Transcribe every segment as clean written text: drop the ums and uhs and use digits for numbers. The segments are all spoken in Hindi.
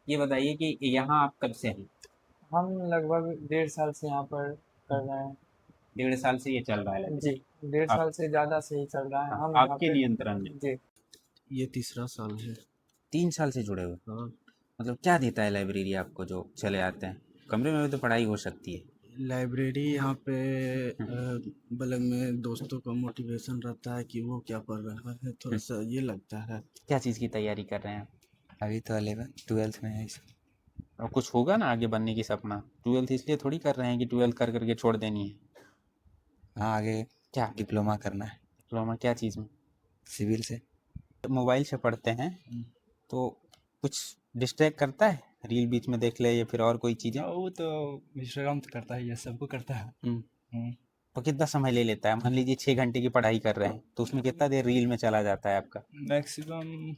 ये बताइए कि यहाँ आप कब से हैं? हम लगभग 1.5 साल से यहाँ पर कर रहे हैं। 1.5 साल से ये चल रहा है जी, लाइब्रेरी? 1.5 साल आप से ज़्यादा से ही चल रहा है। हाँ, हम यहाँ आपके पे नियंत्रण में जी। ये तीसरा साल है। 3 साल से जुड़े हुए? हाँ। मतलब क्या देता है लाइब्रेरी आपको जो चले आते हैं? कमरे में भी तो पढ़ाई हो सकती है। लाइब्रेरी यहाँ पे हम्म, बगल में दोस्तों का मोटिवेशन रहता है कि वो क्या पढ़ रहा है, थोड़ा हम्म। सा ये लगता है। क्या चीज़ की तैयारी कर रहे हैं? अभी तो 11 12th में है और कुछ होगा ना आगे बनने की सपना? 12th इसलिए थोड़ी कर रहे हैं कि 12th कर करके छोड़ देनी है। हाँ, आगे क्या डिप्लोमा करना है डिप्लोमा क्या चीज़ में? सिविल से। मोबाइल से पढ़ते हैं तो कुछ डिस्ट्रैक्ट करता है? रील बीच में देख ले या फिर और कोई चीज़ें? वो तो इंस्टाग्राम तो करता है, ये सबको करता है। हम्म। तो कितना समय ले लेता है? मान लीजिए 6 घंटे की पढ़ाई कर रहे हैं तो उसमें कितना देर रील में चला जाता है आपका? Maximum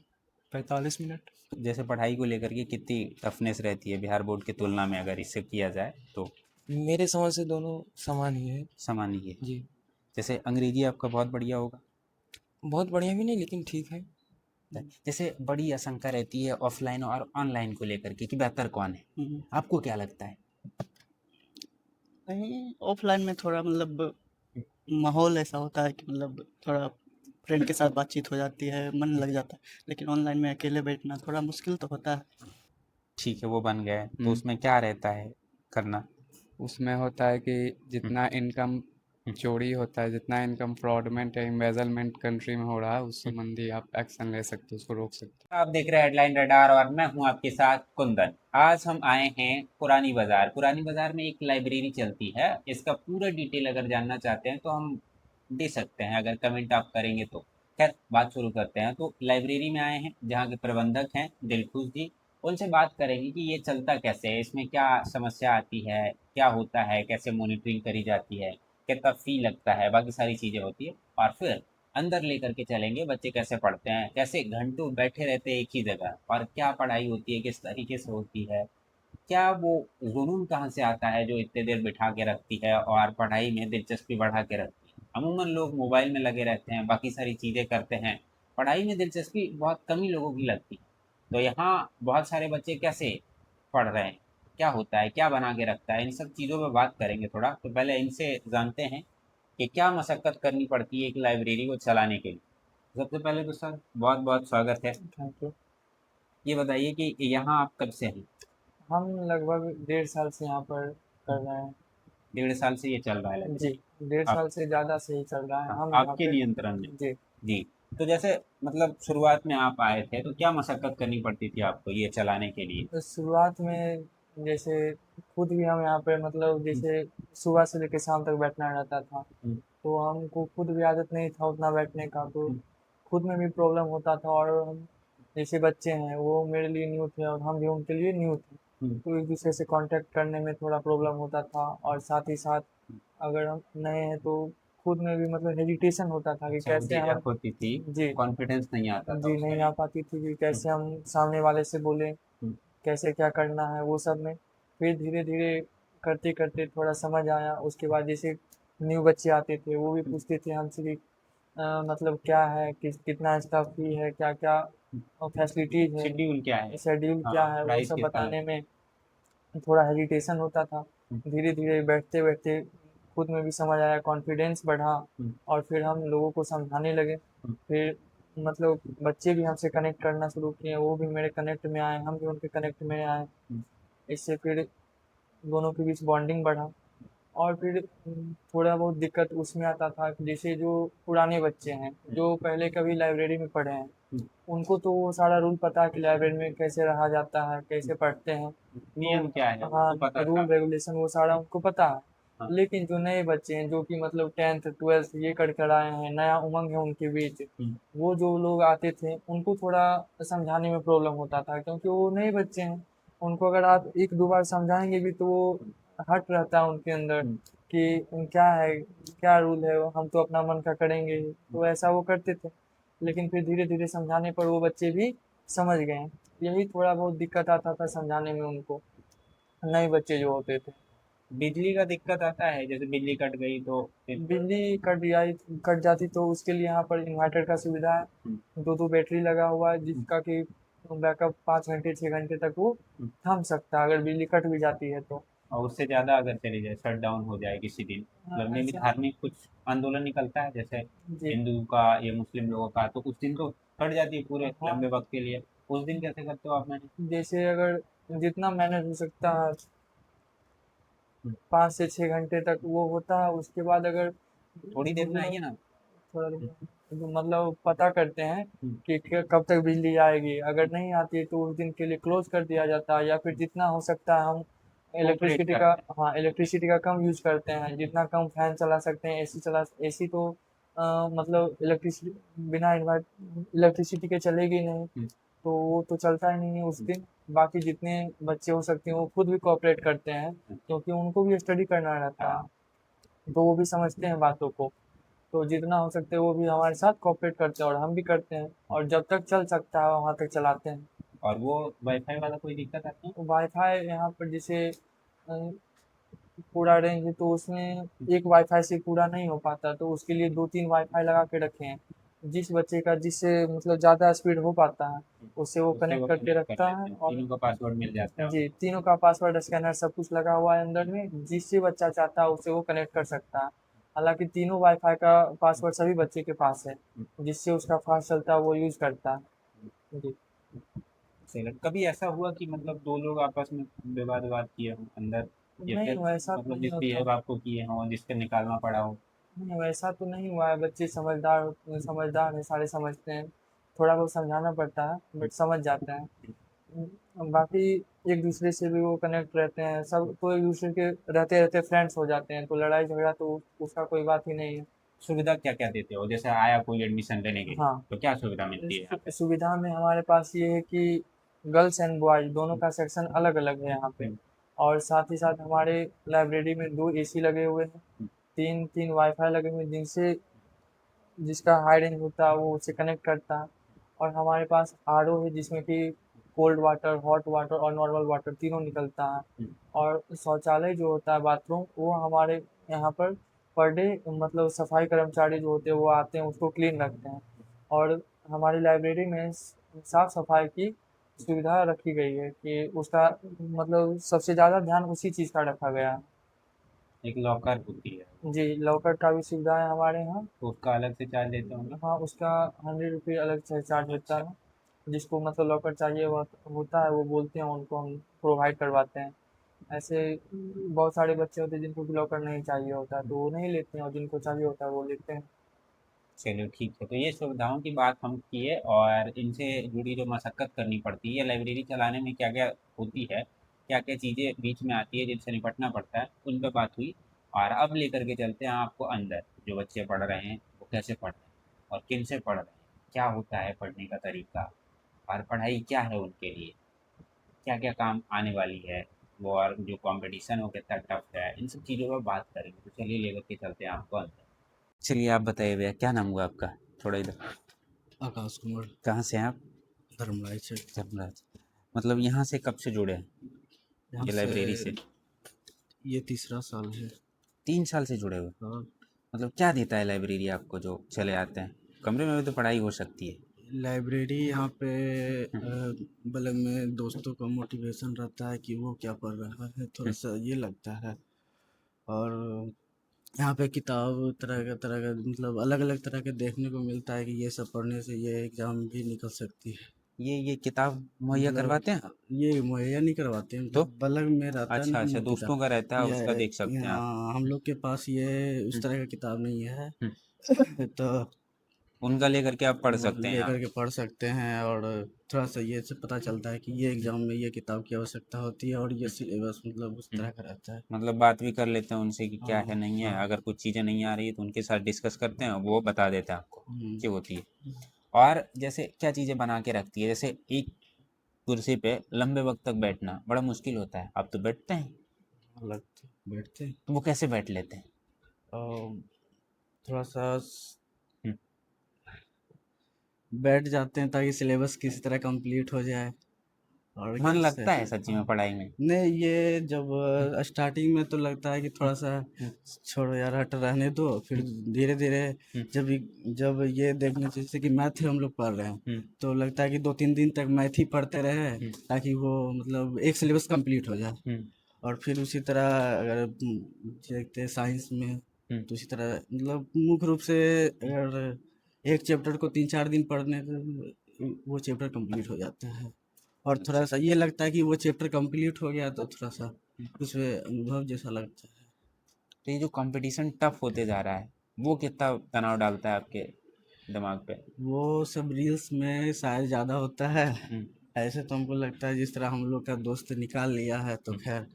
45 minute. जैसे पढ़ाई को लेकर के कितनी टफनेस रहती है बिहार बोर्ड की तुलना में, अगर इससे किया जाए तो? मेरे समझ से दोनों समान ही है। समान ही है। जी। जैसे अंग्रेजी आपका बहुत बढ़िया होगा। बहुत बढ़िया भी नहीं, लेकिन ठीक है। जैसे बड़ी आशंका रहती है ऑफलाइन और ऑनलाइन को लेकर के कि बेहतर कौन है, आपको क्या लगता है? नहीं, ऑफलाइन में थोड़ा मतलब माहौल ऐसा होता है कि मतलब थोड़ा फ्रेंड के साथ बातचीत हो जाती है, मन लग जाता है। लेकिन ऑनलाइन में अकेले बैठना थोड़ा मुश्किल तो होता है। ठीक है, वो बन गए तो उसमें क्या रहता है करना? उसमें होता है कि हम्म, जितना इनकम हम्म, चोरी होता है, जितना इनकम फ्रॉडमेंट या एम्बेजलमेंट कंट्री में हो रहा है, उस हम्म। संबंधी आप एक्शन ले सकते हो, उसको रोक सकते आप देख रहे हैं हेडलाइन रडार और मैं हूं आपके साथ कुंदन। आज हम आए हैं पुरानी बाजार। पुरानी बाजार में एक लाइब्रेरी चलती है, इसका पूरा डिटेल अगर जानना चाहते हैं तो हम दे सकते हैं, अगर कमेंट आप करेंगे तो। खैर, बात शुरू करते हैं। तो लाइब्रेरी में आए हैं जहाँ के प्रबंधक हैं दिलखुश जी। उनसे बात करेंगे कि ये चलता कैसे है, इसमें क्या समस्या आती है, क्या होता है, कैसे मॉनिटरिंग करी जाती है, कितना फी लगता है, बाकी सारी चीज़ें होती है। और फिर अंदर लेकर के चलेंगे, बच्चे कैसे पढ़ते हैं, कैसे घंटों बैठे रहते हैं एक ही जगह, और क्या पढ़ाई होती है, किस तरीके से होती है, क्या वो जुनून कहाँ से आता है जो इतने देर बिठा के रखती है और पढ़ाई में दिलचस्पी बढ़ा के रखती है। अमूमन लोग मोबाइल में लगे रहते हैं, बाकी सारी चीज़ें करते हैं, पढ़ाई में दिलचस्पी बहुत कम ही लोगों की लगती है। तो यहाँ बहुत सारे बच्चे कैसे पढ़ रहे हैं, क्या होता है, क्या बना के रखता है, इन सब चीज़ों पर बात करेंगे थोड़ा। तो पहले इनसे जानते हैं कि क्या मशक्कत करनी पड़ती है एक लाइब्रेरी को चलाने के लिए। सबसे पहले तो सर बहुत बहुत स्वागत है। Thank you. ये बताइए कि यहाँ आप कब से हैं? हम लगभग 1.5 साल से यहाँ पर कर रहे हैं। 1.5 साल से ये चल रहा है जी, लाइब्रेरी? डेढ़ आप साल से ज़्यादा से ही चल रहा है। हाँ, हम यहाँ आपके पे नियंत्रण में? जी। जी। तो जैसे मतलब शुरुआत में आप आए थे तो क्या मशक्कत करनी पड़ती थी आपको ये चलाने के लिए? तो शुरुआत में जैसे खुद भी हम यहाँ पे मतलब हम्म, जैसे सुबह से लेकर शाम तक बैठना रहता था, हम्म, तो हमको खुद भी आदत नहीं था उतना बैठने का, तो हम्म, खुद में भी प्रॉब्लम होता था। और हम जैसे बच्चे हैं वो मेरे लिए न्यू थे और हम भी उनके लिए न्यू थे, हम्म। तो एक दूसरे से कांटेक्ट करने में थोड़ा प्रॉब्लम होता था। और साथ ही साथ अगर हम नए हैं तो खुद में भी मतलब हेजिटेशन होता था कि अच्छा, वो कैसे हम झिझक होती थी, जी कॉन्फिडेंस नहीं आता था जी उसमें। नहीं आ पाती थी कि कैसे हम सामने वाले से बोलें, हम्म, कैसे क्या करना है वो सब में। फिर धीरे धीरे करते करते थोड़ा समझ आया। उसके बाद जैसे न्यू बच्चे आते थे वो भी हम्म, पूछते थे हमसे कि मतलब क्या है, कितना इसका फी है, क्या क्या हम्म। फैसिलिटीज है, शेड्यूल क्या है? शेड्यूल क्या हाँ, है, वो प्राइस सब कितना बताने लगता में थोड़ा हेजिटेशन होता था। है? धीरे धीरे बैठते बैठते खुद में भी समझ आया, कॉन्फिडेंस बढ़ा हम्म, और फिर हम लोगों को समझाने लगे। हम्म, फिर मतलब बच्चे भी हमसे कनेक्ट करना शुरू किए, वो भी मेरे कनेक्ट में आए, हम भी उनके कनेक्ट में आए। हम्म, इससे फिर दोनों के बीच बॉन्डिंग बढ़ा। और फिर थोड़ा बहुत दिक्कत उसमें आता था कि जैसे जो पुराने बच्चे हैं जो पहले कभी लाइब्रेरी में पढ़े हैं, हम्म, उनको तो वो सारा रूल पता है कि लाइब्रेरी में कैसे रहा जाता है, कैसे पढ़ते हैं। तो नियम क्या है हाँ, उनको पता रूल था। रेगुलेशन वो सारा उनको पता है। हाँ, लेकिन जो नए बच्चे हैं जो कि मतलब 10th 12th ये कर कर आए हैं, नया उमंग है उनके बीच, हम्म, वो जो लोग आते थे उनको थोड़ा समझाने में प्रॉब्लम होता था, क्योंकि वो नए बच्चे हैं। उनको अगर आप एक दो बार समझाएंगे भी तो वो हट रहता है उनके अंदर हम्म, कि क्या है, क्या रूल है, हम तो अपना मन का करेंगे ही। तो ऐसा वो करते थे। लेकिन फिर धीरे धीरे समझाने पर वो बच्चे भी समझ गए। यही थोड़ा बहुत दिक्कत आता था समझाने में उनको, नए बच्चे जो होते थे। बिजली का दिक्कत आता है, जैसे बिजली कट गई तो फिर? बिजली कट जाती तो उसके लिए यहाँ पर इन्वर्टर का सुविधा हम्म, है। दो दो बैटरी लगा हुआ है हम्म, जिसका कि बैकअप 5 घंटे 6 घंटे तक वो थम सकता है अगर बिजली कट भी जाती है तो। और उससे ज़्यादा अगर चली जाए, शट डाउन हो जाए किसी दिन, मतलब में भी ऐसा धार्मिक कुछ आंदोलन निकलता है जैसे जी हिंदू का या मुस्लिम लोगों का, तो उस दिन तो कट जाती है पूरे हाँ, लंबे वक्त के लिए। उस दिन कैसे करते हो आप मैंने? जैसे अगर जितना मैनेज हो सकता है 5 से 6 घंटे तक वो होता है, उसके बाद अगर थोड़ी देर में मतलब आइए ना। थोड़ा मतलब पता करते हैं हम्म, कि कब तक बिजली आएगी। अगर नहीं आती है तो उस दिन के लिए क्लोज कर दिया जाता है, या फिर जितना हो सकता है हम कोऑपरेट इलेक्ट्रिसिटी का करते हैं। हाँ इलेक्ट्रिसिटी का कम यूज करते हैं, जितना कम फैन चला सकते हैं, एसी तो मतलब इलेक्ट्रिसिटी बिना इलेक्ट्रिसिटी के चलेगी नहीं, हम्म, तो वो तो चलता ही नहीं है उस हम्म, दिन। बाकी जितने बच्चे हो सकते हैं वो खुद भी कोऑपरेट करते हैं, क्योंकि उनको भी स्टडी करना रहता हाँ। है, तो वो भी समझते हैं बातों को। तो जितना हो सकता है वो भी हमारे साथ कोऑपरेट करते हैं और हम भी करते हैं, और जब तक चल सकता है वहाँ तक चलाते हैं। और वो वाईफाई वाला कोई दिक्कत आती है? वाईफाई यहाँ पर जैसे पूरा रेंज है तो उसमें एक वाईफाई से पूरा नहीं हो पाता, तो उसके लिए 2-3 वाईफाई लगा के रखे हैं। जिस बच्चे का जिससे मतलब ज़्यादा स्पीड हो पाता है उससे वो उससे कनेक्ट वो करके कनेक्ट कर रखता है। लेते हैं, और तीनों का पासवर्ड मिल जाता है जी, उनको। तीनों का पासवर्ड स्कैनर सब कुछ लगा हुआ है अंदर में, जिससे बच्चा चाहता है उससे वो कनेक्ट कर सकता है। हालांकि तीनों वाईफाई का पासवर्ड सभी बच्चे के पास है, जिससे उसका फास्ट चलता है वो यूज करता है जी। चलो, कभी ऐसा हुआ कि मतलब दो लोग आपस में विवाद विवाद किए हों अंदर, या नहीं फिर वैसा तो मतलब नहीं होता। मिसबिहेव आपको किए हों जिससे निकालना पड़ा हो? नहीं वैसा तो नहीं हुआ है, बच्चे समझदार है, सारे समझते हैं। थोड़ा बहुत समझाना पड़ता है बट समझ जाते हैं। बाकी एक दूसरे से भी वो कनेक्ट रहते हैं, सब तो एक दूसरे के रहते रहते फ्रेंड्स हो जाते हैं, तो लड़ाई झगड़ा तो उसका कोई बात ही नहीं है। सुविधा क्या क्या देते हो, जैसे आया कोई एडमिशन लेने के लिए हाँ, तो क्या सुविधा मिलती है यहाँ पे? सुविधा में हमारे पास ये है कि गर्ल्स एंड बॉयज दोनों का सेक्शन अलग अलग है यहाँ पे। हम्म, और साथ ही साथ हमारे लाइब्रेरी में 2 एसी लगे हुए हैं, हम्म, तीन तीन वाईफाई लगे हुए हैं, जिनसे जिसका हाई रेंज होता है वो उससे कनेक्ट करता है। और हमारे पास आरओ है जिसमें कि कोल्ड वाटर, हॉट वाटर और नॉर्मल वाटर तीनों निकलता है। हम्म, और शौचालय जो होता है बाथरूम, वो हमारे यहाँ पर डे मतलब सफाई कर्मचारी जो होते हैं वो आते हैं उसको क्लीन रखते हैं। और हमारी लाइब्रेरी में साफ सफाई की सुविधा रखी गई है कि उसका मतलब सबसे ज़्यादा ध्यान उसी चीज़ का रखा गया है। एक लॉकर होती है, जी, लॉकर का भी सुविधा है हमारे यहाँ। तो उसका अलग से चार्ज लेते होंगे? हाँ, उसका 100 रुपये अलग से चार्ज होता अच्छा। है। जिसको मतलब लॉकर चाहिए वो होता है, वो बोलते हैं, उनको हम प्रोवाइड करवाते हैं। ऐसे बहुत सारे बच्चे होते हैं जिनको कि लॉकर नहीं चाहिए होता है तो वो नहीं लेते हैं, और जिनको चाहिए होता है वो लेते हैं। चलो ठीक है, तो ये सुविधाओं की बात हम किए, और इनसे जुड़ी जो मशक्कत करनी पड़ती है लाइब्रेरी चलाने में, क्या क्या होती है, क्या क्या चीज़ें बीच में आती है जिनसे निपटना पड़ता है, उन पर बात हुई। और अब लेकर के चलते हैं आपको अंदर, जो बच्चे पढ़ रहे हैं वो कैसे पढ़ रहे हैं और किन से पढ़ रहे हैं, क्या होता है पढ़ने का तरीका, और पढ़ाई क्या है उनके लिए, क्या क्या काम आने वाली है वो, और जो कंपटीशन है वो कितना टफ है, इन सब चीज़ों पर बात करेंगे। तो चलिए लेकर के चलते हैं आपको अंदर। चलिए आप बताइए भैया, क्या नाम हुआ आपका? थोड़ा इधर। आकाश कुमार, कहाँ से हैं आप? धर्मराय से। धर्मराज। मतलब यहाँ से कब से जुड़े हैं यहाँ ये से लाइब्रेरी से? ये तीसरा साल है। 3 साल से जुड़े हुए? और मतलब क्या देता है लाइब्रेरी आपको जो चले आते हैं? कमरे में भी तो पढ़ाई हो सकती है। लाइब्रेरी यहाँ पे हम्म, बगल में दोस्तों का मोटिवेशन रहता है कि वो क्या पढ़ रहा है, थोड़ा सा ये लगता है। और यहाँ पे किताब तरह का मतलब अलग अलग तरह के देखने को मिलता है कि ये सब पढ़ने से ये एग्ज़ाम भी निकल सकती है। ये किताब मुहैया मतलब करवाते हैं? ये मुहैया नहीं करवाते हैं, तो मतलब बगल में रहता है अच्छा अच्छा, ना किताब। दोस्तों का रहता है, उसका देख सकते हैं आप। यहाँ हम लोग के पास ये उस हम्म, तरह का किताब नहीं है। हम्म, तो उनका लेकर के आप पढ़ सकते हैं यहाँ। लेकर के पढ़ सकते हैं, और थोड़ा सा ये से पता चलता है कि ये एग्ज़ाम में ये किताब की आवश्यकता होती है और ये हम्म, सिलेबस मतलब उस हम्म। तरह का रहता है। मतलब बात भी कर लेते हैं उनसे कि क्या है हाँ नहीं है, हाँ। अगर कुछ चीज़ें नहीं आ रही है तो उनके साथ डिस्कस करते हैं, वो बता देते हैं आपको हम्म, कि होती है। और जैसे क्या चीज़ें बना के रखती है, जैसे एक कुर्सी पे लंबे वक्त तक बैठना बड़ा मुश्किल होता है, आप तो बैठते हैं, लगते बैठते हैं। तो वो कैसे बैठ लेते हैं? और थोड़ा सा हम्म, बैठ जाते हैं ताकि सिलेबस किसी तरह कंप्लीट हो जाए। और मन क्या लगता है सही सच्ची में पढ़ाई में? नहीं, ये जब स्टार्टिंग में तो लगता है कि थोड़ा सा छोड़ो यार, हट रहने दो, फिर धीरे धीरे जब ये देखने, जैसे कि मैथ हम लोग पढ़ रहे हैं, तो लगता है कि 2-3 दिन तक मैथ ही पढ़ते रहे ताकि वो मतलब एक सिलेबस कंप्लीट हो जाए। और फिर उसी तरह अगर देखते हैं साइंस में, तो उसी तरह मतलब मुख्य रूप से अगर एक चैप्टर को 3-4 दिन पढ़ने से वो चैप्टर कंप्लीट हो जाता है। और थोड़ा सा ये लगता है कि वो चैप्टर कंप्लीट हो गया तो थोड़ा सा उसमें अनुभव जैसा लगता है। तो ये जो कंपटीशन टफ होते जा रहा है, वो कितना तनाव डालता है आपके दिमाग पे? वो सब रील्स में शायद ज़्यादा होता है। ऐसे तो हमको लगता है जिस तरह हम लोग का दोस्त निकाल लिया है तो खैर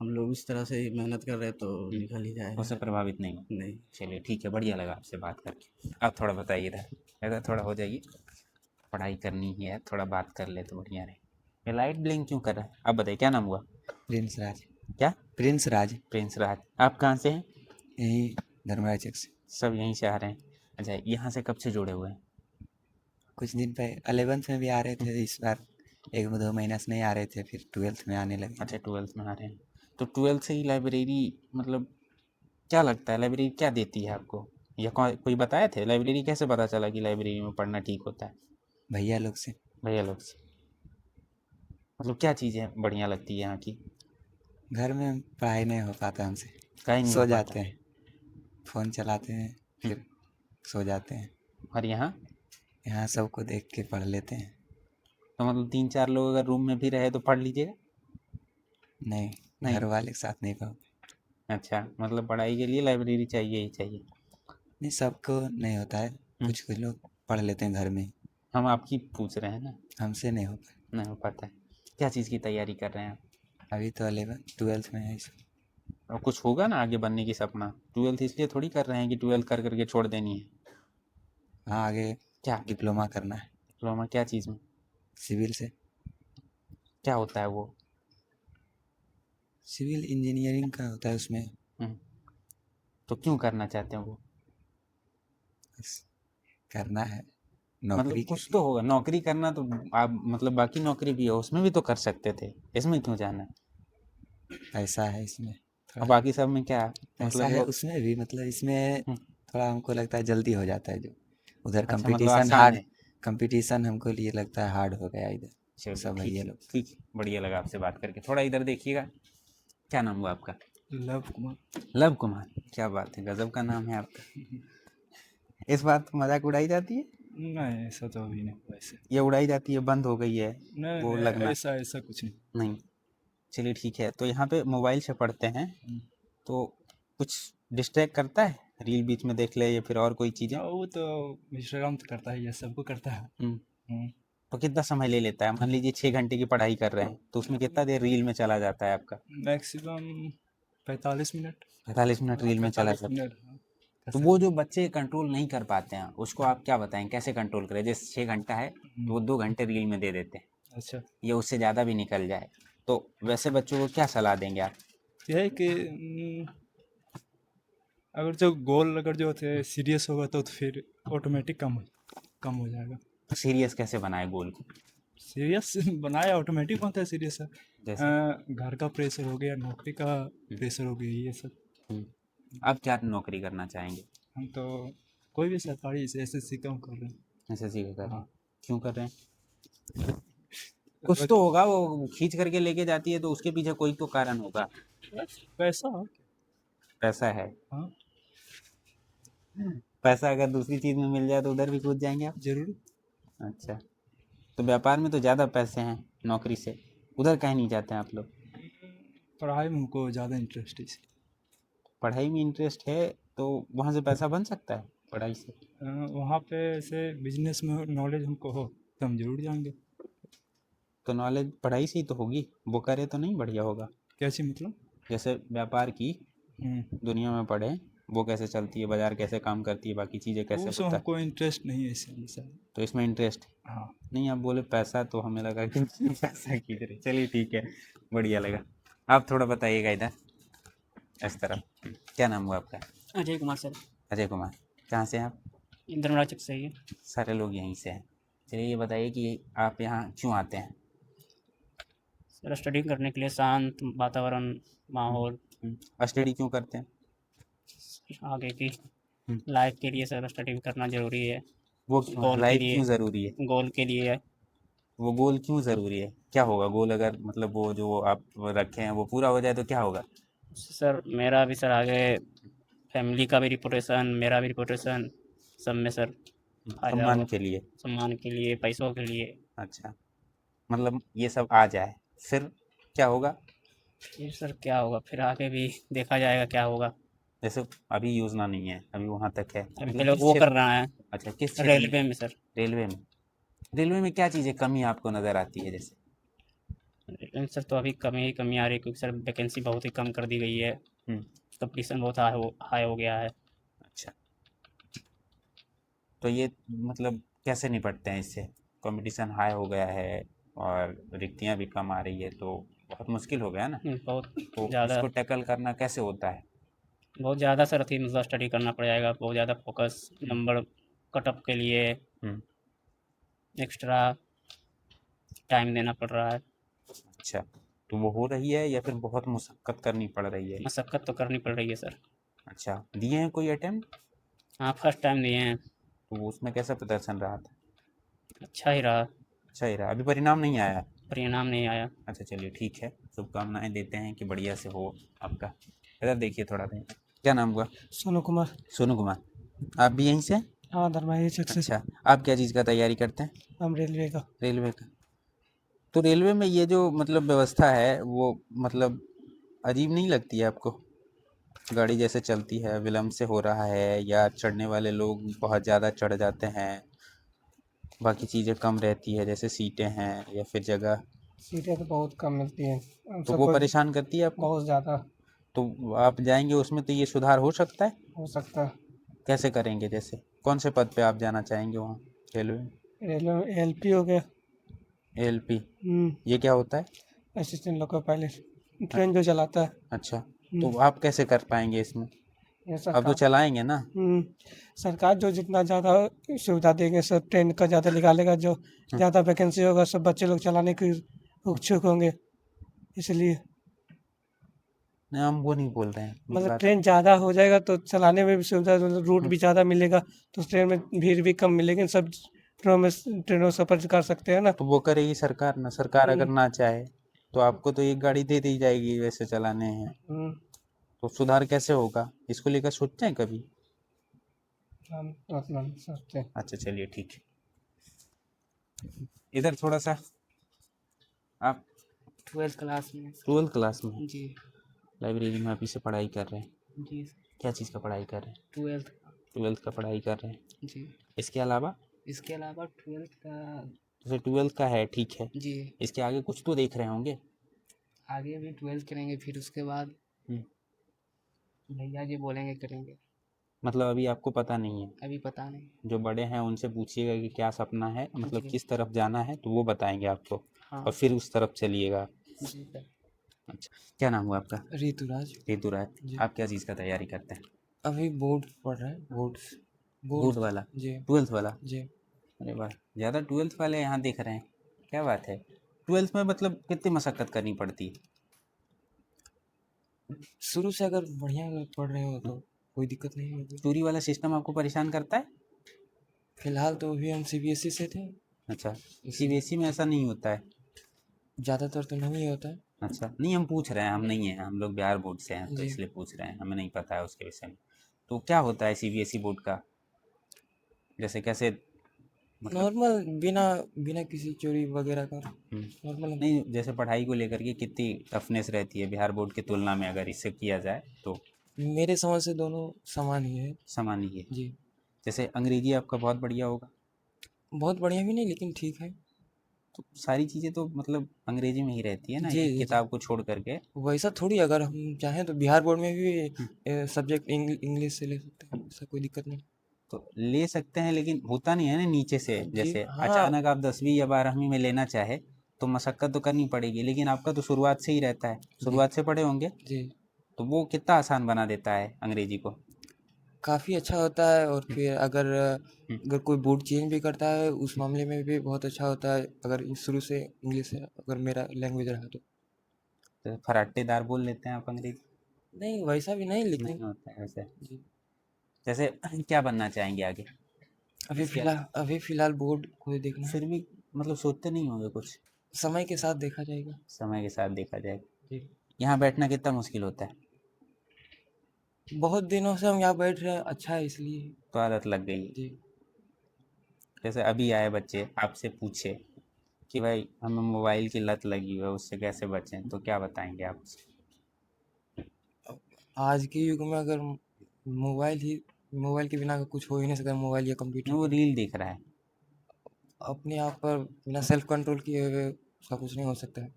हम लोग इस तरह से ही मेहनत कर रहे हैं तो निकल ही जाएगा। उससे प्रभावित नहीं हो? नहीं। चलिए ठीक है, बढ़िया लगा आपसे बात करके। आप थोड़ा बताइए इधर थोड़ा हो जाइए, पढ़ाई करनी ही है, थोड़ा बात कर ले तो बढ़िया रहे। ये लाइट ब्लिंक क्यों कर रहा है? आप बताइए क्या नाम हुआ? प्रिंस राज। क्या? प्रिंस राज। प्रिंस राज। आप कहाँ से हैं? यही धर्मराज चक से। सब यहीं से आ रहे हैं? अच्छा, यहाँ से कब से जुड़े हुए हैं? कुछ दिन पहले 11th में भी आ रहे थे, इस बार 1-2 महीना से नहीं आ रहे थे, फिर 12th में आने लगे। अच्छा, 12th में आ रहे हैं। तो 12th से ही लाइब्रेरी, मतलब क्या लगता है लाइब्रेरी क्या देती है आपको, या कोई बताए थे? लाइब्रेरी कैसे पता चला कि लाइब्रेरी में पढ़ना ठीक होता है? भैया लोग से। भैया लोग से। मतलब क्या चीज़ें बढ़िया लगती है यहाँ की? घर में पढ़ाई नहीं हो पाता हमसे, कहीं नहीं सो हो पाता। जाते हैं, फ़ोन चलाते हैं फिर सो जाते हैं। और यहाँ यहाँ सबको देख के पढ़ लेते हैं। तो मतलब 3-4 लोग अगर रूम में भी रहे तो पढ़ लीजिएगा? नहीं, नहीं। घर वाले के साथ नहीं पढ़। अच्छा, मतलब पढ़ाई के लिए लाइब्रेरी चाहिए ही चाहिए। नहीं, सबको नहीं होता है, कुछ कुछ लोग पढ़ लेते हैं घर में ही। हम आपकी पूछ रहे हैं ना, हमसे नहीं हो पाता। नहीं हो पाता है। क्या चीज़ की तैयारी कर रहे हैं आप? अभी तो 12th में है। और कुछ होगा ना आगे बनने की सपना? 12th इसलिए थोड़ी कर रहे हैं कि 12th कर करके छोड़ देनी है। हाँ, आगे क्या डिप्लोमा करना है डिप्लोमा क्या चीज़ में? सिविल से। क्या होता है वो? सिविल इंजीनियरिंग का होता है उसमें। तो क्यों करना चाहते हैं वो? बस करना है, मतलब नौकरी के कुछ लिए। तो होगा, नौकरी करना तो आप मतलब बाकी नौकरी भी है, उसमें भी तो कर सकते थे, इसमें क्यों जाना? पैसा है इसमें और थोड़ा। बाकी सब में क्या पैसा मतलब है वो? उसमें भी, मतलब इसमें हम्म, थोड़ा हमको लगता है जल्दी हो जाता है। जो उधर अच्छा, मतलब कंपटीशन आसान हार्ड, है। कंपटीशन हमको लिए लगता है हार्ड हो गया इधर चलिए सब ठीक भैया है, लोग। ठीक है, बढ़िया लगा आपसे बात करके। थोड़ा इधर देखिएगा। क्या नाम हुआ आपका? लव कुमार। लव कुमार। क्या बात है, गजब का नाम है आपका। इस बात मजाक उड़ाई जाती है? नहीं, ऐसा तो अभी नहीं हुआ ऐसे। ये उड़ाई जाती है, बंद हो गई है नहीं वो नहीं, लगना? ऐसा ऐसा कुछ नहीं। नहीं। चलिए ठीक है, तो यहाँ पे मोबाइल से पढ़ते हैं तो कुछ डिस्ट्रैक्ट करता है? रील बीच में देख ले या फिर और कोई चीज़ें? वो तो इंस्टाग्राम तो करता है, ये सबको करता है। हम्म। तो कितना समय ले लेता है? मान लीजिए 6 घंटे की पढ़ाई कर रहे हैं तो उसमें कितना देर रील में चला जाता है आपका? Maximum 45 minute. 45 मिनट रील में चला 45 जाता है। मिनट, हाँ, कर तो वो जो बच्चे कंट्रोल नहीं कर पाते हैं उसको आप क्या बताएं, कैसे कंट्रोल करें? जैसे 6 घंटा है तो वो 2 घंटे रील में दे देते हैं, अच्छा, या उससे ज़्यादा भी निकल जाए, तो वैसे बच्चों को क्या सलाह देंगे आप? यह है कि अगर जो गोल अगर जो थे सीरियस होगा तो फिर ऑटोमेटिक कम हो जाएगा। सीरियस कैसे बनाए गोल को? सीरियस बनाया ऑटोमेटिक बनता है सीरियस है। जैसे घर का प्रेशर हो गया, नौकरी का प्रेशर हो गया, ये सब। आप क्या नौकरी करना चाहेंगे? हम तो कोई भी सरकारी से SSC कम कर रहे हैं। एसएससी का कर रहे हैं? हाँ। क्यों कर रहे हैं? कुछ तो होगा, वो खींच करके लेके जाती है तो उसके पीछे कोई तो कारण होगा। पैसा। पैसा है? हाँ, पैसा अगर दूसरी चीज में मिल जाए तो उधर भी कूद जाएंगे आप? जरूर। अच्छा, तो व्यापार में तो ज़्यादा पैसे हैं नौकरी से, उधर कहीं नहीं जाते हैं आप लोग? पढ़ाई में हमको ज़्यादा इंटरेस्ट है इसलिए। पढ़ाई में इंटरेस्ट है तो वहाँ से पैसा बन सकता है पढ़ाई से? वहाँ पे से बिजनेस में नॉलेज हमको हो तो हम जरूर जाएंगे। तो नॉलेज पढ़ाई से ही तो होगी, वो करे तो नहीं बढ़िया होगा? कैसे मतलब? जैसे व्यापार की दुनिया में पढ़े, वो कैसे चलती है, बाजार कैसे काम करती है, बाकी चीज़ें कैसे वो सब होता है, हमको इंटरेस्ट नहीं है इसलिए सर। तो इसमें इंटरेस्ट हाँ। नहीं? आप बोले पैसा तो हमें लगा कि पैसा किधर है। चलिए ठीक है, बढ़िया लगा। आप थोड़ा बताइएगा इधर इस तरफ। क्या नाम हुआ आपका? अजय कुमार सर। अजय कुमार। कहाँ से हैं आप? धर्मराज चक से ही है। सारे लोग यहीं से हैं। चलिए ये बताइए कि आप यहाँ क्यों आते हैं? सर स्टडी करने के लिए शांत वातावरण, माहौल, स्टडी क्यों करते हैं? आगे की हम्म। लाइफ के लिए सर स्टडी करना ज़रूरी है। वो गोल के लाइफ लिए, क्यों ज़रूरी है? गोल के लिए वो गोल क्यों ज़रूरी है? क्या होगा गोल अगर मतलब वो जो आप रखे हैं वो पूरा हो जाए तो क्या होगा? सर मेरा भी सर आगे फैमिली का भी रिपुटेशन, मेरा भी रिपुटेशन, सब में सर फायदा सम्मान होगा। के लिए। सम्मान के लिए, पैसों के लिए। अच्छा, मतलब ये सब आ जाए फिर क्या होगा? फिर सर क्या होगा, फिर आगे भी देखा जाएगा क्या होगा। जैसे अभी योजना नहीं है, अभी वहाँ तक है, अभी मतलब पहले किस वो कर क्षेत्र? रहा है अच्छा, किस क्षेत्र में? रेलवे में सर। रेलवे में। रेलवे में क्या चीज़ें कमी आपको नज़र आती है जैसे? लेकिन सर तो अभी कमी ही कमी आ रही है, क्योंकि सर वैकेंसी बहुत ही कम कर दी गई है। हम्म, कंपटीशन बहुत हाई हो गया है। अच्छा, तो ये मतलब कैसे निपटते हैं इससे? कंपटीशन हाई हो गया है और रिक्तियाँ भी कम आ रही है तो बहुत मुश्किल हो गया ना। बहुत तो ज़्यादा, इसको टैकल करना कैसे होता है? बहुत ज़्यादा सर अथी मतलब स्टडी करना पड़ जाएगा, बहुत ज़्यादा फोकस, नंबर कटअप के लिए हम्म, एक्स्ट्रा टाइम देना पड़ रहा है। अच्छा, तो वो हो रही है या फिर बहुत मुशक्क़त करनी पड़ रही है? मशक्क़त तो करनी पड़ रही है सर। अच्छा, दिए हैं कोई अटेम्प्ट? हाँ, फर्स्ट टाइम दिए हैं, तो वो उसमें कैसा प्रदर्शन रहा था? अच्छा ही रहा। अच्छा ही रहा, अभी परिणाम नहीं आया? परिणाम नहीं आया। अच्छा चलिए ठीक है, शुभकामनाएं देते हैं कि बढ़िया से हो आपका। इधर देखिए थोड़ा देर, क्या नाम हुआ? सोनू कुमार। सोनू कुमार, आप भी यहीं से? हाँ, धर्माजी चक से। अच्छा, आप क्या चीज़ का तैयारी करते हैं? हम रेलवे का। रेलवे का। तो रेलवे में ये जो मतलब व्यवस्था है वो मतलब अजीब नहीं लगती है आपको? गाड़ी जैसे चलती है, विलम्ब से हो रहा है या चढ़ने वाले लोग बहुत ज़्यादा चढ़ जाते हैं, बाकी चीज़ें कम रहती है जैसे सीटें हैं या फिर जगह, सीटें तो बहुत कम मिलती हैं। तो वो परेशान करती है आपको? बहुत ज़्यादा तो आप जाएंगे उसमें तो ये सुधार हो सकता है? हो सकता है। कैसे करेंगे? जैसे कौन से पद पे आप जाना चाहेंगे वहाँ रेलवे में? रेलवे में एलपी हो गया। एलपी, ये क्या होता है? असिस्टेंट लोको पायलट, ट्रेन जो चलाता है। अच्छा, तो आप कैसे कर पाएंगे इसमें? ये अब तो सरकार चलाएंगे ना। सरकार जो जितना ज़्यादा सुविधा देंगे, सब ट्रेन का ज़्यादा निकालेगा, जो ज़्यादा वैकेंसी होगा सब बच्चे लोग चलाने के इच्छुक होंगे, इसलिए नहीं, हम वो नहीं बोल रहे हैं, मतलब बात ट्रेन ज़्यादा हो जाएगा तो चलाने में भी सुविधा, रूट भी ज़्यादा मिलेगा तो ट्रेन में भीड़ भी कम मिलेगी, सब ट्रेनों से सफर कर सकते हैं ना। तो वो करेगी सरकार ना। सरकार अगर ना चाहे तो आपको तो एक गाड़ी दे दी जाएगी वैसे चलाने हैं, तो सुधार कैसे होगा? इसको लेकर सोचते हैं कभी? हम तो अपना सोचते हैं। अच्छा चलिए ठीक है, इधर थोड़ा सा। आप 12th क्लास में। 12th क्लास में जी। लाइब्रेरी में अभी से पढ़ाई कर रहे हैं? जी। क्या चीज़ का पढ़ाई कर रहे हैं? 12th। 12th का पढ़ाई कर रहे हैं। जी। इसके अलावा? इसके अलावा 12th का। जैसे 12th का है ठीक है, जी। इसके आगे कुछ तो देख रहे होंगे? आगे भी 12th करेंगे, फिर उसके बाद भैया जी बोलेंगे करेंगे। मतलब अभी आपको पता नहीं है? अभी पता नहीं। जो बड़े हैं उनसे पूछिएगा कि क्या सपना है, मतलब जी। किस तरफ जाना है, तो वो बताएंगे आपको हाँ। और फिर उस तरफ चलिएगा। जी सर। अच्छा, क्या नाम हुआ आपका? ऋतुराज। ऋतुराज, जी। आप क्या चीज़ का तैयारी करते हैं? अभी बोर्ड पढ़ रहे हैं, बोर्ड्स। बोर्ड वाला? जी। 12th वाला? जी। अरे वाह, ज़्यादा 12th वाले यहाँ देख रहे हैं, क्या बात है? 12th में मतलब कितनी मशक्क़त करनी पड़ती है? शुरू से अगर बढ़िया पढ़ रहे हो तो कोई दिक्कत नहीं होगी। चूरी वाला सिस्टम आपको परेशान करता है? फिलहाल तो अभी हम सीबीएसई से थे। अच्छा, सीबीएसई में ऐसा नहीं होता है? ज़्यादातर तो नहीं होता है। अच्छा, नहीं हम पूछ रहे हैं, हम नहीं हैं, हम लोग बिहार बोर्ड से हैं तो जी। इसलिए पूछ रहे हैं, हमें नहीं पता है उसके विषय में। तो क्या होता है सीबीएसई बोर्ड का, जैसे कैसे मतलब? नॉर्मल, बिना बिना किसी चोरी वगैरह का नॉर्मल। नहीं, जैसे पढ़ाई को लेकर के कितनी टफनेस रहती है बिहार बोर्ड की तुलना में, अगर इससे किया जाए तो? मेरे समझ से दोनों समान ही है। समान ही है। जी। जैसे अंग्रेजी आपका बहुत बढ़िया होगा? बहुत बढ़िया भी नहीं, लेकिन ठीक है। तो सारी चीज़ें तो मतलब अंग्रेजी में ही रहती है ना, जी, एक जी। किताब को छोड़ करके। वैसा थोड़ी, अगर हम चाहें तो बिहार बोर्ड में भी सब्जेक्ट इंग्लिश से ले सकते हैं, ऐसा कोई दिक्कत नहीं। तो ले सकते हैं लेकिन होता नहीं है ना नीचे से, जी, जैसे हाँ। अचानक आप 10वीं या 12वीं में लेना चाहे तो मशक्क़त तो करनी पड़ेगी, लेकिन आपका तो शुरुआत से ही रहता है, शुरुआत से पढ़े होंगे, जी। तो वो कितना आसान बना देता है अंग्रेजी को? काफ़ी अच्छा होता है, और फिर अगर कोई बोर्ड चेंज भी करता है उस मामले में भी बहुत अच्छा होता है, अगर शुरू से इंग्लिश है अगर मेरा लैंग्वेज रहा तो। तो फराटेदार बोल लेते हैं आप अंग्रेजी? नहीं वैसा भी नहीं, नहीं लेकिन होता है वैसे। जी जैसे क्या बनना चाहेंगे आगे? अभी फिलहाल बोर्ड को देखना है। फिर भी मतलब सोचते नहीं होंगे कुछ? समय के साथ देखा जाएगा। समय के साथ देखा जाएगा। जी यहाँ बैठना कितना मुश्किल होता है? बहुत दिनों से हम यहाँ बैठ रहे हैं, अच्छा है इसलिए। तो आदत लग गई है। जी जैसे अभी आए बच्चे आपसे पूछे कि भाई हमें मोबाइल की लत लगी हुई है, उससे कैसे बचें, तो क्या बताएंगे आप? आज के युग में अगर मोबाइल के बिना कुछ हो ही नहीं सकता, मोबाइल या वो कंप्यूटर रील देख रहा है। अपने आप पर बिना सेल्फ कंट्रोल किए हुए उसका कुछ नहीं हो सकता है।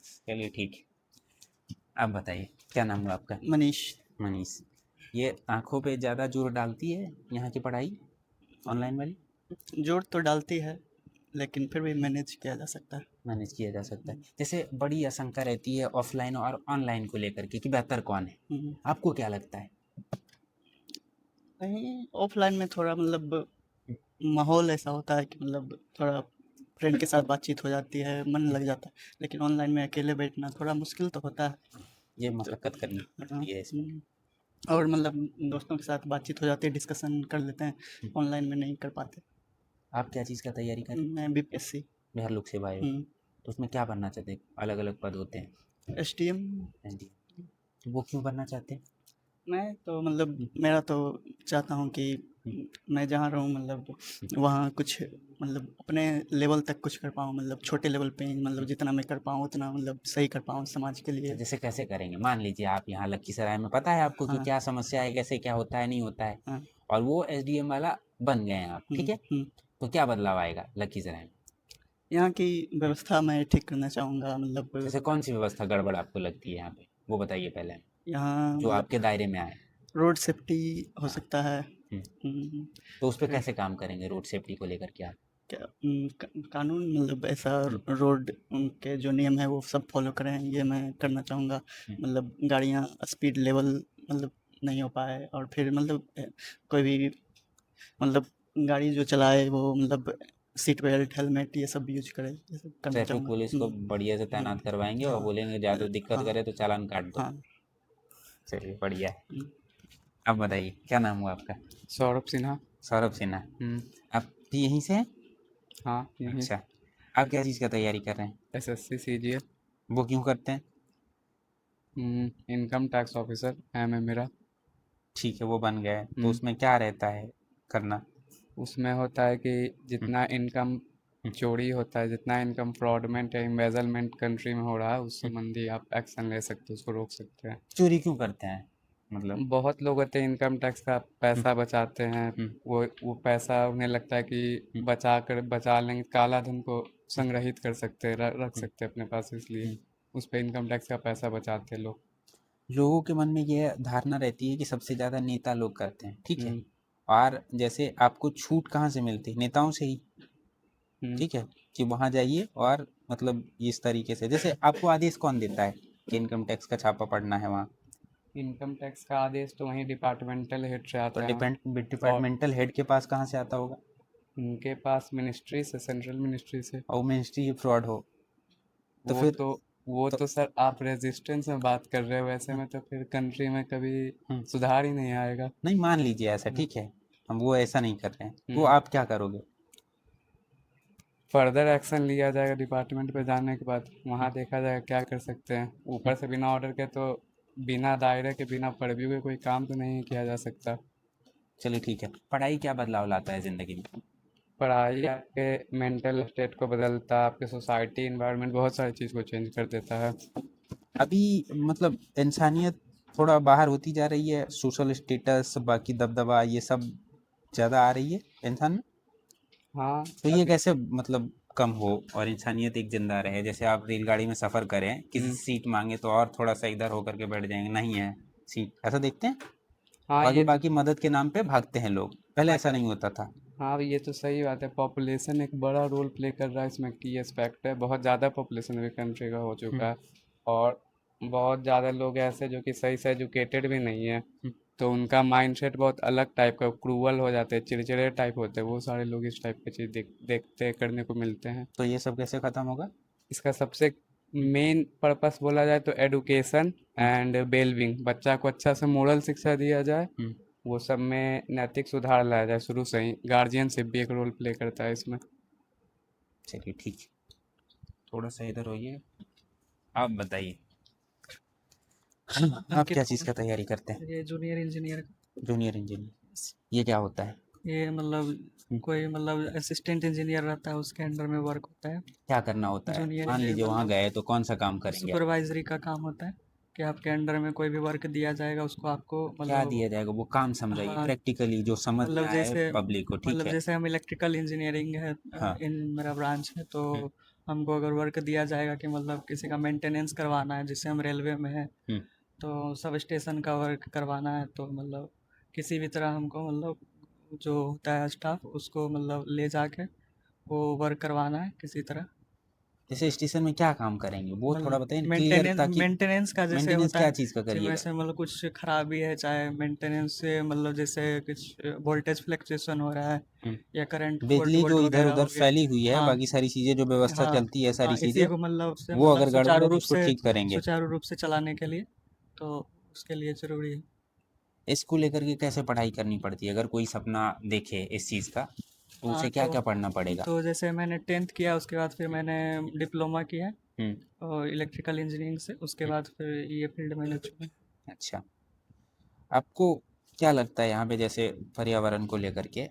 चलिए ठीक है, आप बताइए क्या नाम है आपका? मनीष। मनीष। ये आंखों पे ज़्यादा जोर डालती है यहाँ की पढ़ाई ऑनलाइन वाली? जोर तो डालती है, लेकिन फिर भी मैनेज किया जा सकता है। मैनेज किया जा सकता है। जैसे बड़ी आशंका रहती है ऑफलाइन और ऑनलाइन को लेकर के कि बेहतर कौन है, हम्म, आपको क्या लगता है? नहीं, ऑफलाइन में थोड़ा मतलब माहौल ऐसा होता है कि मतलब थोड़ा फ्रेंड के साथ बातचीत हो जाती है, मन लग जाता है। लेकिन ऑनलाइन में अकेले बैठना थोड़ा मुश्किल तो होता है। ये मशक्कत करनी हाँ, पड़ती है इसमें। और मतलब दोस्तों के साथ बातचीत हो जाती है, डिस्कशन कर लेते हैं, ऑनलाइन में नहीं कर पाते। आप क्या चीज़ का तैयारी करें? मैं बीपीएससी। बिहार लोक सेवा आयोग। तो उसमें क्या बनना चाहते हैं? अलग अलग पद होते हैं। एसडीएम। एनडीए। तो वो क्यों बनना चाहते हैं? मैं तो मतलब मेरा तो चाहता हूँ कि मैं जहाँ रहूँ मतलब वहाँ कुछ मतलब अपने लेवल तक कुछ कर पाऊँ, मतलब छोटे लेवल पे ही, मतलब जितना मैं कर पाऊँ उतना मतलब सही कर पाऊँ समाज के तो लिए। जैसे कैसे करेंगे? मान लीजिए आप यहाँ लखीसराय में, पता है आपको कि हाँ। क्या समस्या है, कैसे क्या होता है, नहीं होता है, हाँ। और वो एसडीएम वाला बन गए हैं आप, ठीक है? तो क्या बदलाव आएगा लखीसराय में? यहाँ की व्यवस्था मैं ठीक करना चाहूँगा, मतलब जैसे कौन सी व्यवस्था गड़बड़ आपको लगती है यहाँ पे, वो बताइए पहले, यहाँ जो मतलब आपके दायरे में आए। रोड सेफ्टी हो हाँ। सकता है। हम्म। तो उस पर कैसे काम करेंगे रोड सेफ्टी को लेकर के आप? क्या कानून मतलब ऐसा रोड के जो नियम है वो सब फॉलो करें, ये मैं करना चाहूँगा। मतलब गाड़ियाँ स्पीड लेवल मतलब नहीं हो पाए, और फिर मतलब कोई भी मतलब गाड़ी जो चलाए वो मतलब सीट बेल्ट हेलमेट ये सब यूज करे, ये सब करना ट्रैफिक चाहूँगा। पुलिस को बढ़िया से तैनात करवाएंगे और बोलेंगे ज़्यादा दिक्कत हाँ। करे तो चालान काट दो। हाँ। चलिए बढ़िया है। अब बताइए क्या नाम हुआ आपका? सौरभ सिन्हा। सौरभ सिन्हा। आप भी यहीं से हैं? हाँ यहीं अच्छा, आप क्या चीज़ का तैयारी कर रहे हैं? एसएससी सीजीएल वो क्यों करते हैं? इनकम टैक्स ऑफिसर एम है मेरा। ठीक है, वो बन गए तो हम्म, उसमें क्या रहता है करना? उसमें होता है कि जितना इनकम चोरी होता है, जितना इनकम फ्रॉडमेंट या एम्बेजलमेंट कंट्री में हो रहा है, उस संबंधी आप एक्शन ले सकते हो, उसको रोक सकते हैं। चोरी क्यों करते हैं मतलब? बहुत लोग होते हैं इनकम टैक्स का पैसा बचाते हैं, वो पैसा उन्हें लगता है कि बचा लेंगे, काला धन को संग्रहित कर सकते हैं, रख सकते हैं अपने पास, इसलिए उस पर इनकम टैक्स का पैसा बचाते हैं लोग। लोगों के मन में यह धारणा रहती है कि सबसे ज़्यादा नेता लोग करते हैं, ठीक है? हम्म, और जैसे आपको छूट कहाँ से मिलती है? नेताओं से ही, हम्म। ठीक है? कि वहाँ जाइए और मतलब इस तरीके से, जैसे आपको आदेश कौन देता है कि इनकम टैक्स का छापा पड़ना है वहाँ? इनकम टैक्स का आदेश तो वहीं डिपार्टमेंटल हेड से तो आता है, और डिपार्टमेंटल हेड के पास कहाँ से आता होगा? उनके पास मिनिस्ट्री से, सेंट्रल मिनिस्ट्री से। और मिनिस्ट्री फ्रॉड हो तो वो फिर तो वो तो तो सर आप रेजिस्टेंस में बात कर रहे हो, वैसे में तो फिर कंट्री में कभी सुधार ही नहीं आएगा। नहीं, मान लीजिए ऐसा, ठीक है, हम वो ऐसा नहीं कर रहे हैं, तो आप क्या करोगे? फर्दर एक्शन लिया जाएगा डिपार्टमेंट पे जाने के बाद, वहाँ देखा जाएगा क्या कर सकते हैं। ऊपर से बिना ऑर्डर के तो, बिना दायरे के, बिना परव्यू के कोई काम तो नहीं किया जा सकता। चलिए ठीक है, पढ़ाई क्या बदलाव लाता है ज़िंदगी में? पढ़ाई आपके मेंटल स्टेट को बदलता है, आपके सोसाइटी इन्वायरमेंट बहुत सारी चीज़ को चेंज कर देता है। अभी मतलब इंसानियत थोड़ा बाहर होती जा रही है, सोशल स्टेटस बाकी दबदबा ये सब ज़्यादा आ रही है इंसान में। हाँ तो ये कैसे मतलब कम हो और इंसानियत एक जिंदा रहे? जैसे आप रेलगाड़ी में सफ़र करें, किसी से सीट मांगे तो और थोड़ा सा इधर होकर के बैठ जाएंगे, नहीं है सीट, ऐसा देखते हैं। हाँ बाकी ये तो बाकी मदद के नाम पे भागते हैं लोग, पहले ऐसा नहीं होता था। हाँ ये तो सही बात है, पॉपुलेशन एक बड़ा रोल प्ले कर रहा है इसमें, की एस्पेक्ट है, बहुत ज़्यादा पॉपुलेशन अभी कंट्री का हो चुका है, और बहुत ज़्यादा लोग ऐसे जो कि सही से एजुकेटेड भी नहीं है, तो उनका माइंडसेट बहुत अलग टाइप का, क्रूअल हो जाते हैं, चिड़चिड़े टाइप होते हैं, वो सारे लोग इस टाइप की चीज़ देखते करने को मिलते हैं। तो ये सब कैसे ख़त्म होगा? इसका सबसे मेन पर्पस बोला जाए तो एडुकेशन एंड वेलबींग, बच्चा को अच्छा से मोरल शिक्षा दिया जाए, वो सब में नैतिक सुधार लाया जाए शुरू से ही। गार्जियनशिप भी एक रोल प्ले करता है इसमें। चलिए ठीक है, थोड़ा सा इधर होइए, आप बताइए आप क्या चीज़ का तैयारी करते हैं? ये जूनियर इंजीनियर, जूनियर इंजीनियर, ये क्या होता है? ये मतलब कोई मतलब असिस्टेंट इंजीनियर रहता है, उसके अंडर में वर्क होता है। क्या करना होता है? जूनियर मान लीजिए वहाँ मतलब गए तो कौन सा काम करेंगे? सुपरवाइजरी का काम होता है कि आपके अंडर में कोई भी वर्क दिया जाएगा उसको आपको क्या मतलब दिया जाएगा, वो काम समझाइए हाँ, प्रैक्टिकली, जो समझ में मतलब आए जैसे पब्लिक को। ठीक मतलब है। जैसे हम इलेक्ट्रिकल इंजीनियरिंग है, हाँ। इन मेरा ब्रांच है, तो हमको अगर वर्क दिया जाएगा कि मतलब किसी का मेंटेनेंस करवाना है, जैसे हम रेलवे में है तो सब स्टेशन का वर्क करवाना है, तो मतलब किसी भी तरह हमको मतलब जो होता है स्टाफ उसको मतलब ले जाके वो वर्क करवाना है किसी तरह। जैसे स्टेशन में क्या काम करेंगे वो थोड़ा बताइए ना, क्लियर, मेंटेनेंस ताकि मेंटेनेंस का जैसे मेंटेनेंस होता क्या है, चीज़ का जिसमें करिएगा? से मतलब कुछ खराबी है, चाहे मेंटेनेंस से मतलब जैसे कुछ वोल्टेज फ्लक्चुएशन हो रहा है या करंट फॉल्ट बिजली जो वोल्ट इधर वगैरह उधर हो गया। फैली हुई है, हाँ बाकी सारी चीज़ें जो व्यवस्था हाँ चलती है, सारी हाँ, इसी चीज़ें को मतलब से वो मतलब अगर गड़बड़ है तो उसको ठीक करेंगे। सुचारू रूप से चलाने के लिए, तो उसके लिए जरूरी है। इसको लेकर के कैसे पढ़ाई करनी पड़ती है? अगर कोई सपना देखे इस चीज़ का तो हाँ उसे क्या क्या पढ़ना पड़ेगा? तो जैसे मैंने 10th किया, उसके बाद फिर मैंने डिप्लोमा किया हम्म। और इलेक्ट्रिकल इंजीनियरिंग से, उसके बाद फिर ये फील्ड मैंने चुना। अच्छा, आपको क्या लगता है यहाँ पे जैसे पर्यावरण को लेकर के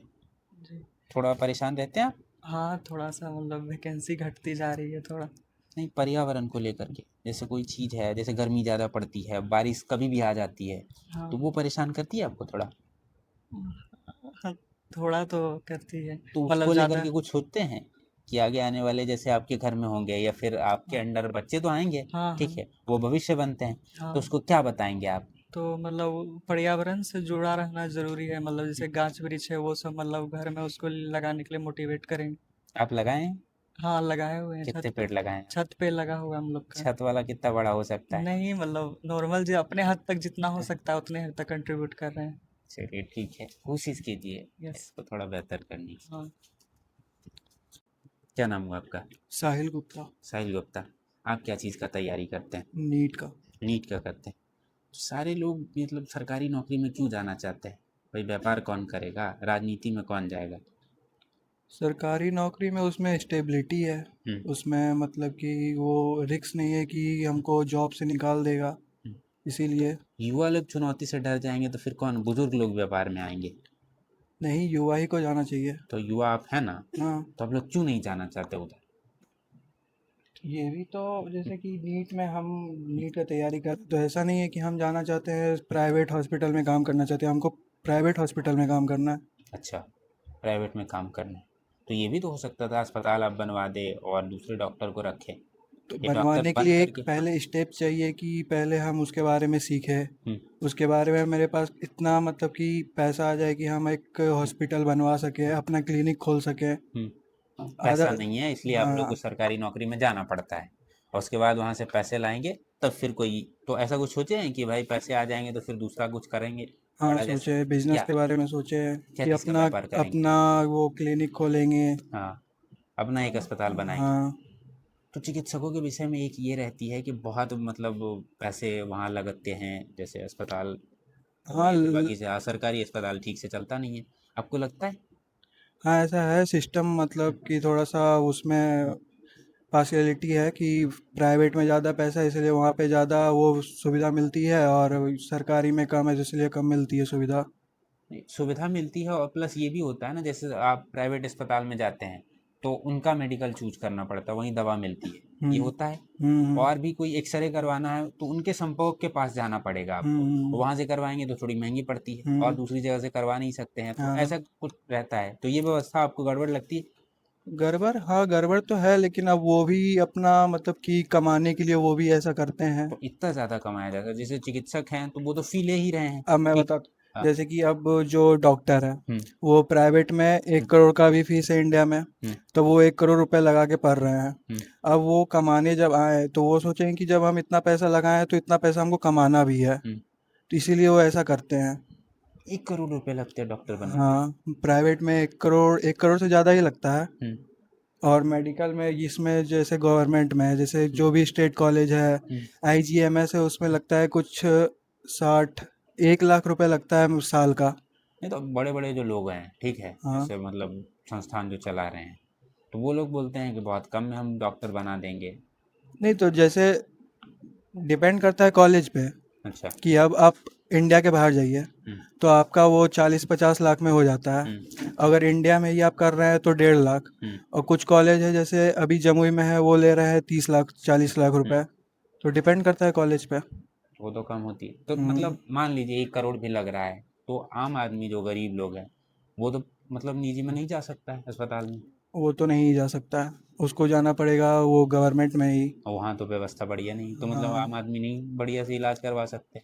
जी थोड़ा परेशान रहते हैं आप? हाँ, थोड़ा सा मतलब वैकेंसी घटती जा रही है थोड़ा। नहीं, पर्यावरण को लेकर के जैसे कोई चीज़ है, जैसे गर्मी ज़्यादा पड़ती है, बारिश कभी भी आ जाती है, हाँ तो वो परेशान करती है आपको थोड़ा? हाँ, थोड़ा तो करती है, तो मतलब उसको लेकर ज़्यादा। के कुछ सोचते हैं कि आगे आने वाले जैसे आपके घर में होंगे या फिर आपके अंडर बच्चे तो आएंगे, हाँ ठीक हाँ है, वो भविष्य बनते हैं, हाँ, तो उसको क्या बताएंगे आप? तो मतलब पर्यावरण से जुड़ा रहना ज़रूरी है, मतलब जैसे गाछ वृक्ष है वो सब मतलब घर में उसको लगाने के लिए मोटिवेट करेंगे। आप लगाएं? हाँ, लगाए हुए हैं कितने छत पे। पेड़ लगाए हैं? छत पे लगा हुआ है हम लोग का। छत वाला कितना बड़ा हो सकता है? नहीं मतलब नॉर्मल जो अपने हद तक जितना हो सकता है उतने हद तक कंट्रीब्यूट कर रहे हैं। चलिए ठीक है, कोशिश कीजिए यस। इसको थोड़ा बेहतर करने की। हाँ, क्या नाम हुआ आपका? साहिल गुप्ता, साहिल गुप्ता। आप क्या चीज़ का तैयारी करते हैं? नीट का। नीट का करते हैं। तो सारे लोग मतलब सरकारी नौकरी में क्यों जाना चाहते हैं? भाई व्यापार कौन करेगा, राजनीति में कौन जाएगा? सरकारी नौकरी में उसमें स्टेबिलिटी है, उसमें मतलब कि वो रिस्क नहीं है कि हमको जॉब से निकाल देगा, इसीलिए। युवा लोग चुनौती से डर जाएंगे तो फिर कौन, बुजुर्ग लोग व्यापार में आएंगे? नहीं, युवा ही को जाना चाहिए। तो युवा आप है ना, हाँ, तो आप लोग क्यों नहीं जाना चाहते उधर? ये भी तो जैसे कि नीट में हम नीट का तैयारी कर, तो ऐसा नहीं है कि हम जाना चाहते हैं प्राइवेट हॉस्पिटल में काम करना चाहते हैं, हमको प्राइवेट हॉस्पिटल में काम करना है। अच्छा, प्राइवेट में काम करना है, तो ये भी तो हो सकता था अस्पताल आप बनवा दे और दूसरे डॉक्टर को रखें। तो ये डॉक्टर बनवाने के बन लिए एक करके पहले स्टेप चाहिए कि पहले हम उसके बारे में सीखें, हम्म, उसके बारे में मेरे पास इतना मतलब कि पैसा आ जाए कि हम एक हॉस्पिटल बनवा सकें, अपना क्लिनिक खोल सकें। पैसा अदर नहीं है इसलिए आप लोग हाँ को सरकारी नौकरी में जाना पड़ता है, और उसके बाद वहाँ से पैसे लाएंगे तब फिर कोई, तो ऐसा कुछ सोचे हैं कि भाई पैसे आ जाएंगे तो फिर दूसरा कुछ करेंगे हाँ, बड़ा, जैसे सोचे बिजनेस क्या के बारे में, सोचे क्या कि चीज़ का अपना व्यापार करेंगे? अपना वो क्लिनिक खोलेंगे। हाँ, अपना एक अस्पताल बनाएंगे। हाँ तो चिकित्सकों के विषय में एक ये रहती है कि बहुत मतलब पैसे वहाँ लगते हैं, जैसे अस्पताल हाँ में, फिर बाकी से सरकारी अस्पताल ठीक से चलता नहीं है, आपको लगता है? हाँ, ऐसा है सिस्टम, मतलब कि थोड़ा सा उसमें पार्शियलिटी है कि प्राइवेट में ज़्यादा पैसा है इसलिए वहाँ पे ज़्यादा वो सुविधा मिलती है, और सरकारी में कम है इसलिए कम मिलती है सुविधा। नहीं, सुविधा मिलती है और प्लस ये भी होता है ना, जैसे आप प्राइवेट अस्पताल में जाते हैं तो उनका मेडिकल चूज करना पड़ता है, वहीं दवा मिलती है, ये हम्म होता है। हम्म और भी कोई एक्सरे करवाना है तो उनके संपर्क के पास जाना पड़ेगा आपको, हम्म वहाँ से करवाएंगे तो थोड़ी महंगी पड़ती है और हम्म, दूसरी जगह से करवा नहीं सकते हैं, तो हाँ, ऐसा कुछ रहता है। तो ये व्यवस्था आपको गड़बड़ लगती है? गड़बड़, हाँ गड़बड़ तो है, लेकिन अब वो भी अपना मतलब कि कमाने के लिए वो भी ऐसा करते हैं। तो इतना ज़्यादा कमाया जाता है, जैसे चिकित्सक हैं तो वो तो फी ले ही रहे हैं, अब मैं ठीक। बता, हाँ। जैसे कि अब जो डॉक्टर है हम्म वो प्राइवेट में 1 करोड़ का भी फीस है इंडिया में, हम्म तो वो 1 करोड़ रुपए लगा के पढ़ रहे हैं। हम्म अब वो कमाने जब आए तो वो सोचेंगे कि जब हम इतना पैसा लगाएं तो इतना पैसा हमको कमाना भी है, हम्म। तो इसीलिए वो ऐसा करते हैं। 1 करोड़ रुपए लगते हैं डॉक्टर बनने में? हाँ, प्राइवेट में 1 करोड़, 1 करोड़ से ज़्यादा ही लगता है। हम्म और मेडिकल में इसमें जैसे गवर्नमेंट में है, जैसे जो भी स्टेट कॉलेज है, IGMS है, उसमें लगता है कुछ 1 लाख रुपए लगता है साल का। नहीं तो बड़े बड़े जो लोग हैं, ठीक है, हाँ। जैसे मतलब संस्थान जो चला रहे हैं, तो वो लोग बोलते हैं कि बहुत कम में हम डॉक्टर बना देंगे। नहीं तो जैसे डिपेंड करता है कॉलेज पे अच्छा। कि अब आप इंडिया के बाहर जाइए तो आपका वो 40-50 लाख में हो जाता है। अगर इंडिया में ही आप कर रहे हैं तो 1.5 लाख। और कुछ कॉलेज है जैसे अभी जमुई में है, वो ले रहे हैं 30 लाख 40 लाख रुपए। तो डिपेंड करता है कॉलेज पे। वो तो कम होती है। तो मतलब मान लीजिए 1 करोड़ भी लग रहा है, तो आम आदमी जो गरीब लोग हैं वो तो मतलब निजी में नहीं जा सकता है अस्पताल में। वो तो नहीं जा सकता है, उसको जाना पड़ेगा वो गवर्नमेंट में ही। और वहाँ तो व्यवस्था बढ़िया नहीं, तो मतलब हाँ। आम आदमी नहीं बढ़िया से इलाज करवा सकते।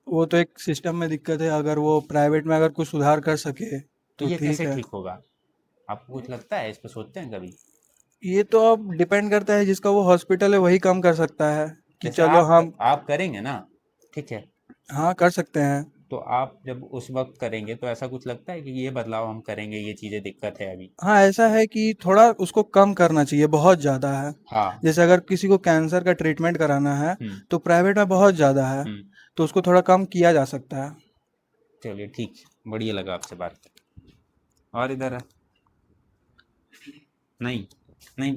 वो तो एक सिस्टम में दिक्कत है, अगर वो प्राइवेट में अगर कुछ सुधार कर सके तो तो ये ठीक कैसे है। ठीक होगा? आपको कुछ लगता है, इस पर सोचते हैं कभी? ये तो अब डिपेंड करता है, जिसका वो हॉस्पिटल है वही कम कर सकता है कि जैसे चलो हम। आप करेंगे ना, ठीक है, हाँ, कर सकते हैं। तो आप जब उस वक्त करेंगे तो ऐसा कुछ लगता है कि ये बदलाव हम करेंगे, ये चीज़ें दिक्कत है अभी? हाँ, ऐसा है कि थोड़ा उसको कम करना चाहिए, बहुत ज़्यादा है। हाँ। जैसे अगर किसी को कैंसर का ट्रीटमेंट कराना है तो प्राइवेट में बहुत ज़्यादा है, तो उसको थोड़ा कम किया जा सकता है। चलिए ठीक है, बढ़िया लगा आपसे बात करके। और इधर है नहीं नहीं बात